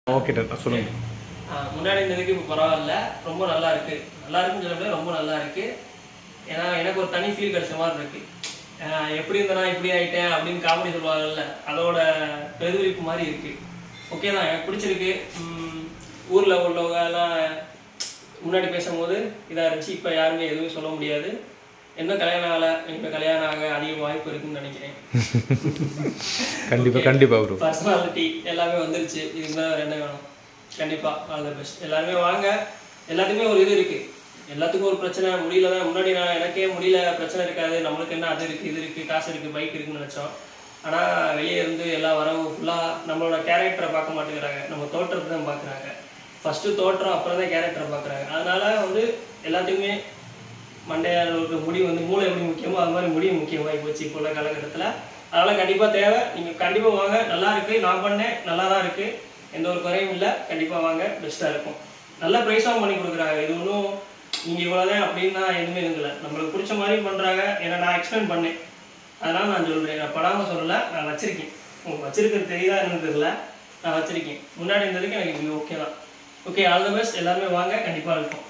Okay doctor சொல்லுங்க. முன்னாடி இருந்ததுக்கு இப்போ பரவாயில்ல, ரொம்ப நல்லா இருக்கு. நல்லா இருக்குன்னு சொல்ல ரொம்ப நல்லா இருக்கு. ஏன்னா எனக்கு ஒரு தனி ஃபீல் கிடைச்ச மாதிரி இருக்கு. எப்படி இருந்தனா இப்படி ஆயிட்டேன் அப்படின்னு காமெடி சொல்லுவாங்கல்ல, அதோட பிரதிபலிப்பு மாதிரி இருக்கு. ஓகே தான், எனக்கு பிடிச்சிருக்கு. ஊரில் உள்ளவங்க எல்லாம் முன்னாடி பேசும்போது இதாக இருந்துச்சு, இப்போ யாருமே எதுவும் சொல்ல முடியாது. என்ன கல்யாணம் ஆகலை, இப்போ கல்யாணம் ஆக அதிக வாய்ப்பு இருக்குன்னு நினைக்கிறேன். கண்டிப்பாக ப்ரோ. பர்சனாலிட்டி எல்லாமே வந்துருச்சு, இதுக்கு மேலே என்ன வேணும்? கண்டிப்பாக ஆல் த பெஸ்ட். எல்லாருமே வாங்க. எல்லாத்துக்குமே ஒரு இது இருக்குது, எல்லாத்துக்கும் ஒரு பிரச்சனை. முடியல தான் முன்னாடி நான் எனக்கே முடியல, பிரச்சனை இருக்காது, நம்மளுக்கு என்ன அது இருக்குது இது இருக்குது காசு இருக்குது பைக் இருக்குதுன்னு நினச்சோம். ஆனால் வெளியே இருந்து எல்லா வரவு ஃபுல்லாக நம்மளோட கேரக்டரை பார்க்க மாட்டேங்கிறாங்க, நம்ம தோற்றத்தை தான் பார்க்குறாங்க. ஃபஸ்ட்டு தோற்றம், அப்புறம் தான் கேரக்டரை பார்க்குறாங்க. அதனால் வந்து எல்லாத்துக்குமே மண்டையாளருக்கு முடி வந்து மூளை எப்படி முக்கியமோ அது மாதிரி முடியும் முக்கியமாகி போச்சு இப்போ உள்ள காலகட்டத்தில். அதனால் கண்டிப்பாக தேவை. நீங்கள் கண்டிப்பாக வாங்க. நல்லா இருக்குது, நான் பண்ணேன், நல்லா தான் இருக்குது, எந்த ஒரு குறையும் இல்லை. கண்டிப்பாக வாங்க, பெஸ்ட்டாக இருக்கும். நல்ல ப்ரைஸாகவும் பண்ணி கொடுக்குறாங்க. இது ஒன்றும் நீங்கள் இவ்வளோதான் அப்படின்னு தான் எதுவுமே இருந்தில்லை, நம்மளுக்கு பிடிச்ச மாதிரி பண்ணுறாங்க. ஏன்னா நான் எக்ஸ்பிளைன் பண்ணேன், அதனால் நான் சொல்கிறேன். நான் படாமல் சொல்லலை, நான் வச்சுருக்கேன். உங்களுக்கு வச்சுருக்கிறது தெரியுதா என்னன்னு தெரியல, நான் வச்சுருக்கேன். முன்னாடி இருந்ததுக்கு எனக்கு இது ஓகே தான். Okay, all the best. எல்லாருமே வாங்க, கண்டிப்பாக இருக்கும்.